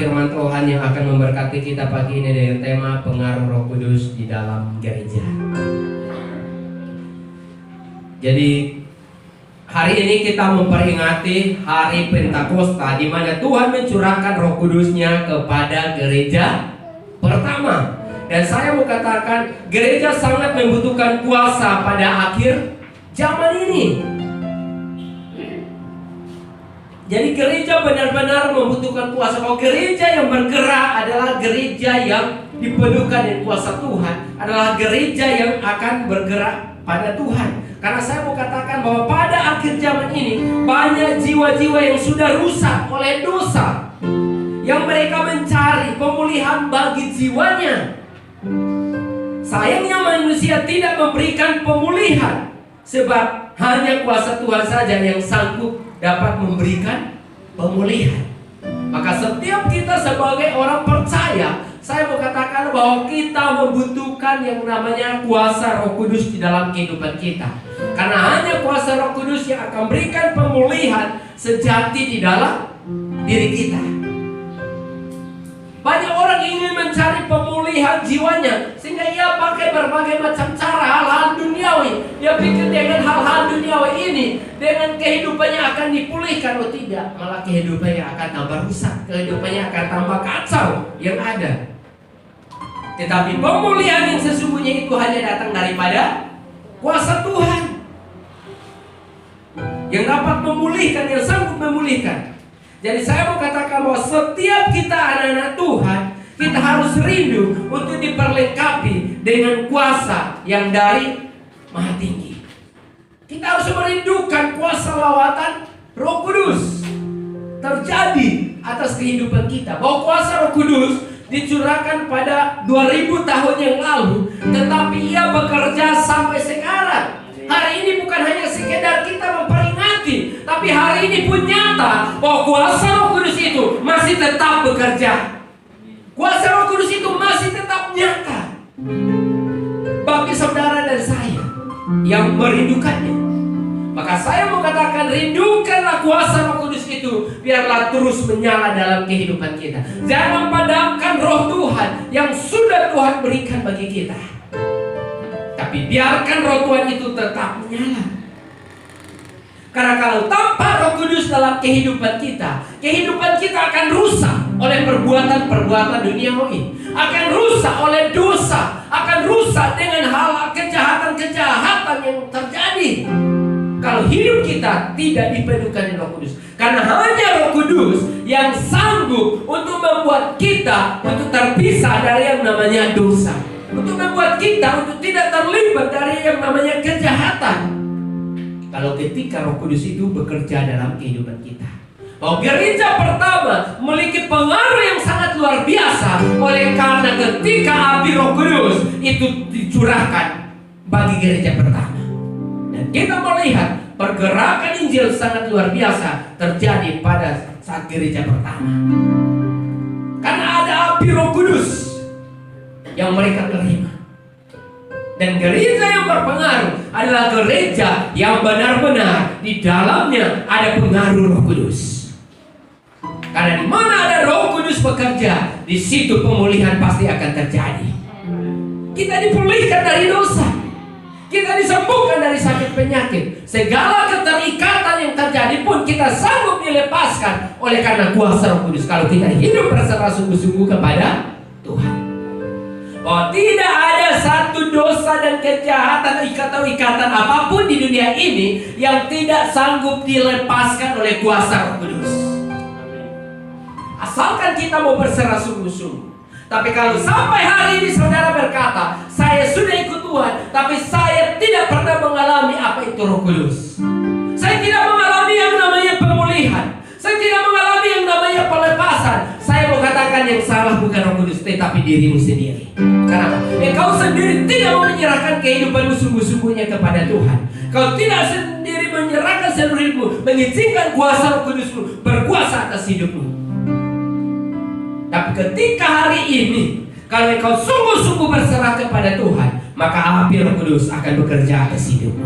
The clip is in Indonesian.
Firman Tuhan yang akan memberkati kita pagi ini dengan tema pengaruh Roh Kudus di dalam gereja. Jadi hari ini kita memperingati hari Pentakosta, di mana Tuhan mencurahkan Roh Kudus-Nya kepada gereja pertama. Dan saya mau katakan, gereja sangat membutuhkan kuasa pada akhir zaman ini. Jadi gereja benar-benar membutuhkan kuasa. Kalau gereja yang bergerak adalah gereja yang dipenuhkan dengan kuasa Tuhan, adalah gereja yang akan bergerak pada Tuhan. Karena saya mau katakan bahwa pada akhir zaman ini banyak jiwa-jiwa yang sudah rusak oleh dosa, yang mereka mencari pemulihan bagi jiwanya. Sayangnya manusia tidak memberikan pemulihan, sebab hanya kuasa Tuhan saja yang sanggup dapat memberikan pemulihan. Maka setiap kita sebagai orang percaya, saya mau katakan bahwa kita membutuhkan yang namanya kuasa Roh Kudus di dalam kehidupan kita. Karena hanya kuasa Roh Kudus yang akan berikan pemulihan sejati di dalam diri kita. Banyak orang ingin mencari pemulihan jiwanya, sehingga ia pakai berbagai macam cara, hal-hal duniawi. Dia pikir dengan hal-hal duniawi ini, dengan kehidupannya akan dipulihkan. Oh tidak, malah kehidupannya akan tambah rusak, kehidupannya akan tambah kacau yang ada. Tetapi pemulihan yang sesungguhnya itu hanya datang daripada kuasa Tuhan, yang dapat memulihkan, yang sanggup memulihkan. Jadi saya mau katakan bahwa setiap kita anak-anak Tuhan, kita harus rindu untuk diperlengkapi dengan kuasa yang dari Maha Tinggi. Kita harus merindukan kuasa lawatan Roh Kudus terjadi atas kehidupan kita. Bahwa kuasa Roh Kudus dicurahkan pada 2000 tahun yang lalu, tetapi ia bekerja sampai sekarang. Hari ini bukan hanya sekedar kita memperingati, tapi hari ini pun nyata bahwa kuasa Roh Kudus itu masih tetap bekerja. Kuasa Roh Kudus itu masih tetap nyata bagi saudara dan saya yang merindukannya. Maka saya mau katakan, rindukanlah kuasa Roh Kudus itu, biarlah terus menyala dalam kehidupan kita. Jangan padamkan Roh Tuhan yang sudah Tuhan berikan bagi kita, tapi biarkan Roh Tuhan itu tetap menyala. Karena kalau tanpa Roh Kudus dalam kehidupan kita akan rusak oleh perbuatan-perbuatan duniawi, akan rusak oleh dosa, akan rusak dengan hal kejahatan-kejahatan yang terjadi kalau hidup kita tidak dipenuhkan dengan Roh Kudus. Karena hanya Roh Kudus yang sanggup untuk membuat kita untuk terpisah dari yang namanya dosa, untuk membuat kita untuk tidak terlibat dari yang namanya kejahatan. Kalau ketika Roh Kudus itu bekerja dalam kehidupan kita. Bahwa gereja pertama memiliki pengaruh yang sangat luar biasa, oleh karena ketika api Roh Kudus itu dicurahkan bagi gereja pertama. Dan kita melihat pergerakan Injil sangat luar biasa terjadi pada saat gereja pertama. Karena ada api Roh Kudus yang mereka terima. Dan gereja yang berpengaruh adalah gereja yang benar-benar di dalamnya ada pengaruh Roh Kudus. Karena di mana ada Roh Kudus bekerja, di situ pemulihan pasti akan terjadi. Kita dipulihkan dari dosa, kita disembuhkan dari sakit penyakit. Segala keterikatan yang terjadi pun kita sanggup dilepaskan oleh karena kuasa Roh Kudus, kalau kita hidup berserah sungguh-sungguh kepada Tuhan. Oh, tidak ada satu dosa dan kejahatan atau ikatan apapun di dunia ini yang tidak sanggup dilepaskan oleh kuasa Roh Kudus. Asalkan kita mau berserah sungguh-sungguh. Tapi kalau sampai hari ini saudara berkata, saya sudah ikut Tuhan, tapi saya tidak pernah mengalami apa itu Roh Kudus, saya tidak mengalami yang namanya pemulihan, saya tidak mengalami yang namanya pelepasan, saya mau katakan yang salah bukan Roh Kudus, tetapi dirimu sendiri. Kenapa? Engkau sendiri tidak mau menyerahkan kehidupanmu sungguh-sungguhnya kepada Tuhan. Kau tidak sendiri menyerahkan seluruh hidupmu, mengizinkan kuasa Roh Kudusmu berkuasa atas hidupmu. Tapi ketika hari ini, kalau engkau sungguh-sungguh berserah kepada Tuhan, maka api Roh Kudus akan bekerja atas hidupmu.